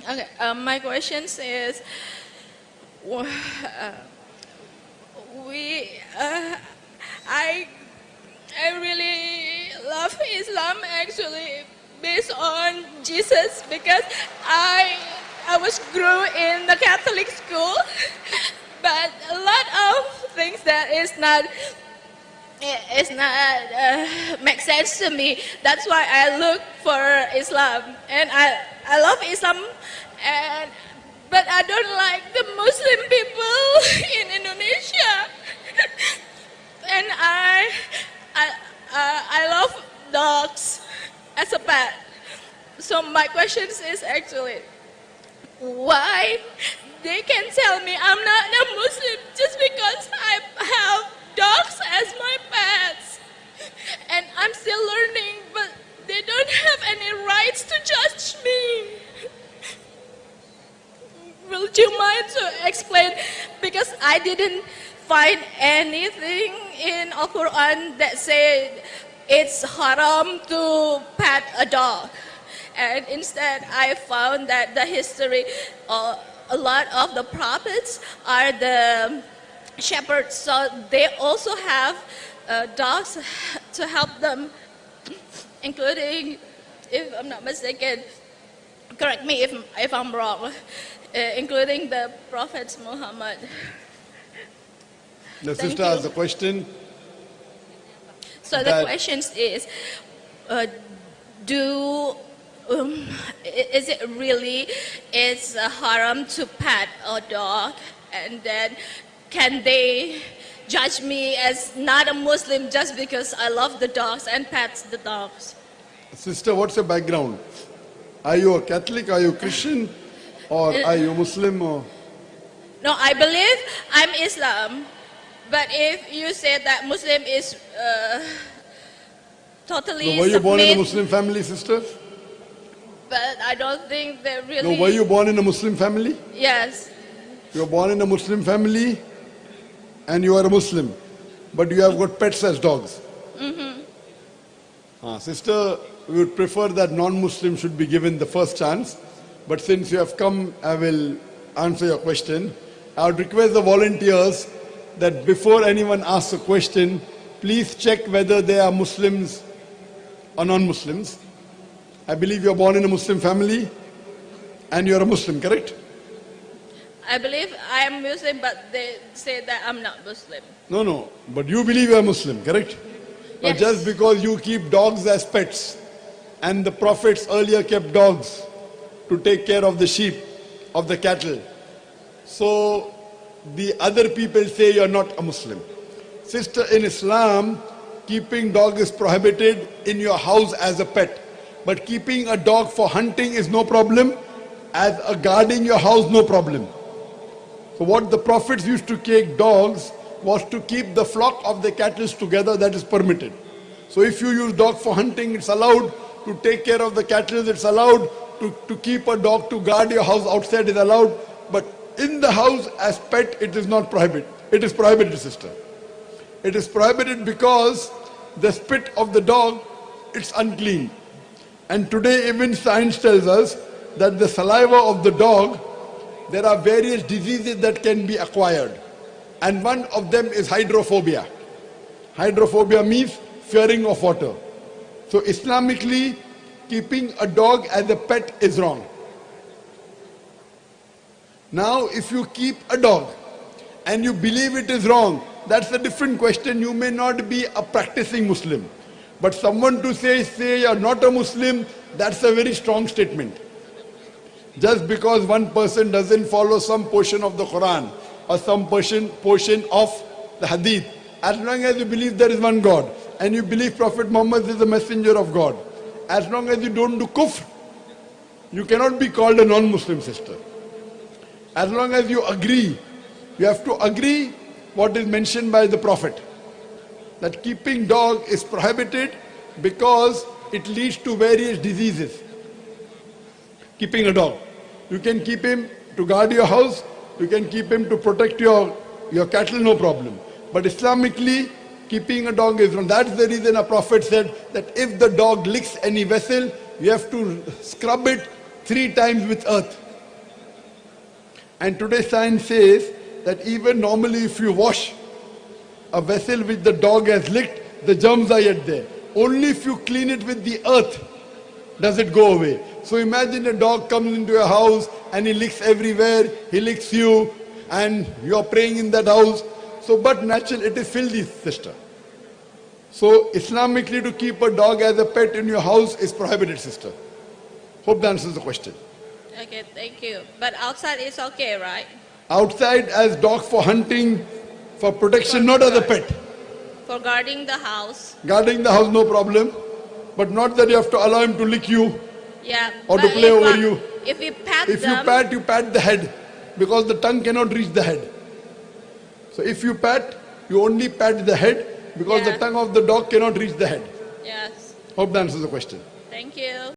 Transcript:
Okay, my question is, uh, we, I, I really love Islam actually based on Jesus because I was grew in the Catholic school, but a lot of things that is not make sense to me. That's why I look for Islam, and I love Islam, and but I don't like the Muslim people in Indonesia, and I I love dogs as a pet. So my question is actually why they can tell me I'm not a Muslim just because I have dogs as my pets. And I'm still learning, but they don't have any rights to judge me. Would you mind to explain? Because I didn't find anything in Al-Quran that said it's haram to pet a dog. And instead, I found that the history, a lot of the prophets are the shepherds, so they also have dogs to help them, including, if I'm not mistaken, correct me if I'm wrong, including the prophets Muhammad. The Thank sister you. has a question. So the That- question is, do is it really it's haram to pet a dog, and then can they judge me as not a Muslim just because I love the dogs and pets the dogs? Sister, what's your background? Are you a Catholic? Are you Christian? Or are you Muslim? Or No, I believe I'm Islam, but if you say that Muslim is totally no, were you born in a submit, Muslim family, sister? but I don't think they really. No, were you born in a Muslim family? Yes. You were born in a Muslim family and you are a Muslim. But you have got pets as dogs. Sister, we would prefer that non-Muslim should be given the first chance. But since you have come, I will answer your question. I would request the volunteers that before anyone asks a question, please check whether they are Muslims or non-Muslims. I believe you are born in a Muslim family and you are a Muslim, correct? I believe I am Muslim, but they say that I'm not Muslim. No, but you believe you are Muslim, correct? But Yes. just because you keep dogs as pets, and the prophets earlier kept dogs to take care of the sheep, of the cattle, so the other people say you are not a Muslim. Sister, in Islam, keeping dog is prohibited in your house as a pet. But keeping a dog for hunting is no problem. As a guarding your house, no problem. So what the prophets used to take dogs was to keep the flock of the cattle together, that is permitted. So if you use dog for hunting, it's allowed. To take care of the cattle, it's allowed. To keep a dog to guard your house outside is allowed. But in the house as pet, it is not prohibited. It is prohibited, sister. It is prohibited because the spit of the dog, it's unclean. And today even science tells us that the saliva of the dog, there are various diseases that can be acquired. And one of them is hydrophobia. Hydrophobia means fearing of water. So Islamically, keeping a dog as a pet is wrong. Now, if you keep a dog and you believe it is wrong, that's a different question. You may not be a practicing Muslim. But someone to say you're not a Muslim, that's a very strong statement. Just because one person doesn't follow some portion of the Quran or some portion of the Hadith, as long as you believe there is one God and you believe Prophet Muhammad is the messenger of God, as long as you don't do kufr, you cannot be called a non-Muslim, sister. As long as you agree, you have to agree what is mentioned by the Prophet, that keeping dog is prohibited because it leads to various diseases. Keeping a dog, you can keep him to guard your house, you can keep him to protect your cattle, no problem. But Islamically, keeping a dog is wrong. That's the reason a Prophet said that if the dog licks any vessel, you have to scrub it 3 times with earth. And today science says that even normally if you wash a vessel which the dog has licked, the germs are yet there. Only if you clean it with the earth does it go away. So imagine a dog comes into your house and he licks everywhere, he licks you, and you are praying in that house. So, but natural, it is filthy, sister. So, Islamically, to keep a dog as a pet in your house is prohibited, sister. Hope that answers the question. Okay, thank you. But outside is okay, right? Outside as dog for hunting, for protection, not as a pet. For guarding the house. Guarding the house, no problem. But not that you have to allow him to lick you Yeah. or to but play if, over you. If we pat If them, you pat the head, because the tongue cannot reach the head. So if you pat, you only pat the head, because the Yeah. tongue of the dog cannot reach the head. yes. Hope that answers the question. Thank you.